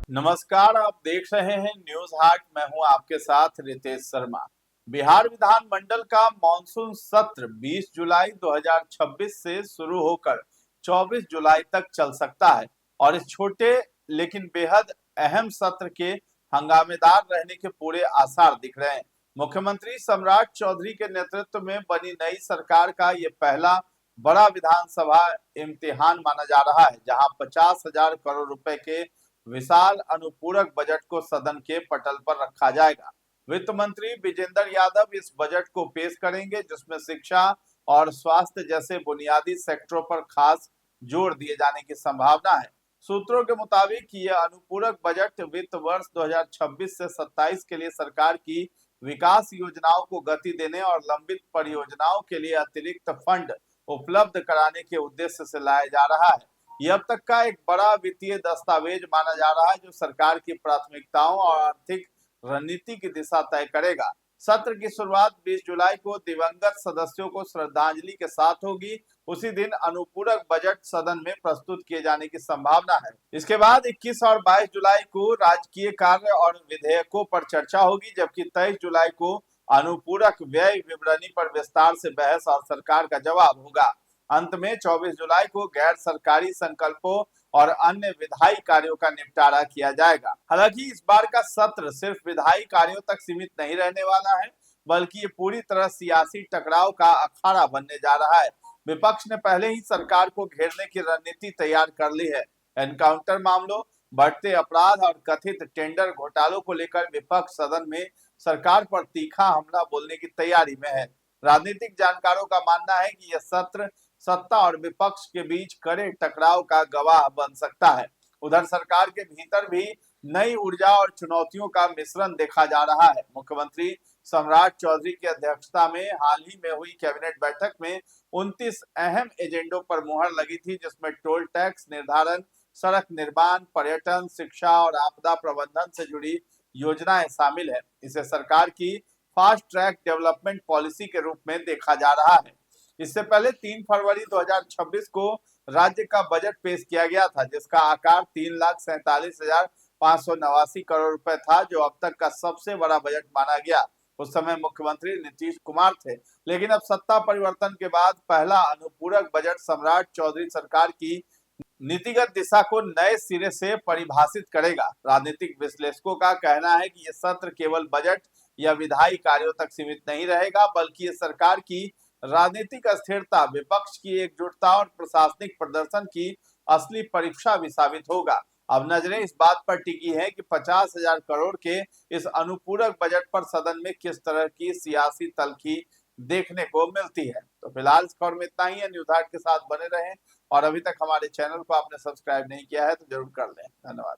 नमस्कार, आप देख रहे हैं न्यूज हाट। मैं हूं आपके साथ रितेश शर्मा। बिहार विधानमंडल का मॉनसून सत्र 20 जुलाई 2026 से शुरू होकर 24 जुलाई तक चल सकता है और इस छोटे लेकिन बेहद अहम सत्र के हंगामेदार रहने के पूरे आसार दिख रहे हैं। मुख्यमंत्री सम्राट चौधरी के नेतृत्व में बनी नई सरकार का ये पहला बड़ा विधानसभा इम्तिहान माना जा रहा है, जहां 50,000 करोड़ रुपए के विशाल अनुपूरक बजट को सदन के पटल पर रखा जाएगा। वित्त मंत्री विजेंद्र यादव इस बजट को पेश करेंगे, जिसमें शिक्षा और स्वास्थ्य जैसे बुनियादी सेक्टरों पर खास जोर दिए जाने की संभावना है। सूत्रों के मुताबिक यह अनुपूरक बजट वित्त वर्ष 2026 से 27 के लिए सरकार की विकास योजनाओं को गति देने और लंबित परियोजनाओं के लिए अतिरिक्त फंड उपलब्ध कराने के उद्देश्य से लाया जा रहा है। यह अब तक का एक बड़ा वित्तीय दस्तावेज माना जा रहा है, जो सरकार की प्राथमिकताओं और आर्थिक रणनीति की दिशा तय करेगा। सत्र की शुरुआत 20 जुलाई को दिवंगत सदस्यों को श्रद्धांजलि के साथ होगी। उसी दिन अनुपूरक बजट सदन में प्रस्तुत किए जाने की संभावना है। इसके बाद 21 और 22 जुलाई को राजकीय कार्य और विधेयकों पर चर्चा होगी, जबकि 23 जुलाई को अनुपूरक व्यय विवरणी पर विस्तार से बहस और सरकार का जवाब होगा। अंत में 24 जुलाई को गैर सरकारी संकल्पों और अन्य विधायी कार्यों का निपटारा किया जाएगा। हालांकि इस बार का सत्र सिर्फ विधायी कार्यों तक सीमित नहीं रहने वाला है, बल्कि ये पूरी तरह सियासी टकराव का अखाड़ा बनने जा रहा है। विपक्ष ने पहले ही सरकार को घेरने की रणनीति तैयार कर ली है। एनकाउंटर मामलों, बढ़ते अपराध और कथित टेंडर घोटालों को लेकर विपक्ष सदन में सरकार पर तीखा हमला बोलने की तैयारी में है। राजनीतिक जानकारों का मानना है कि यह सत्र सत्ता और विपक्ष के बीच कड़े टकराव का गवाह बन सकता है। उधर सरकार के भीतर भी नई ऊर्जा और चुनौतियों का मिश्रण देखा जा रहा है। मुख्यमंत्री सम्राट चौधरी की अध्यक्षता में हाल ही में हुई कैबिनेट बैठक में 29 अहम एजेंडों पर मुहर लगी थी, जिसमें टोल टैक्स निर्धारण, सड़क निर्माण, पर्यटन, शिक्षा और आपदा प्रबंधन से जुड़ी योजनाएं शामिल है। इसे सरकार की फास्ट ट्रैक डेवलपमेंट पॉलिसी के रूप में देखा जा रहा है। इससे पहले 3 फरवरी 2026 को राज्य का बजट पेश किया गया था, जिसका आकार 3,47,589 करोड़ रुपए था, जो अब तक का सबसे बड़ा बजट माना गया। उस समय मुख्यमंत्री नीतीश कुमार थे, लेकिन अब सत्ता परिवर्तन के बाद पहला अनुपूरक बजट सम्राट चौधरी सरकार की नीतिगत दिशा को नए सिरे से परिभाषित करेगा। राजनीतिक विश्लेषकों का कहना है कि यह सत्र केवल बजट या विधायी कार्यों तक सीमित नहीं रहेगा, बल्कि ये सरकार की राजनीतिक अस्थिरता, विपक्ष की एकजुटता और प्रशासनिक प्रदर्शन की असली परीक्षा भी साबित होगा। अब नजरें इस बात पर टिकी है कि 50,000 करोड़ के इस अनुपूरक बजट पर सदन में किस तरह की सियासी तल्खी देखने को मिलती है। तो फिलहाल इस खबर में इतना ही है। न्यूज हाट के साथ बने रहें और अभी तक हमारे चैनल को आपने सब्सक्राइब नहीं किया है तो जरूर कर लें। धन्यवाद।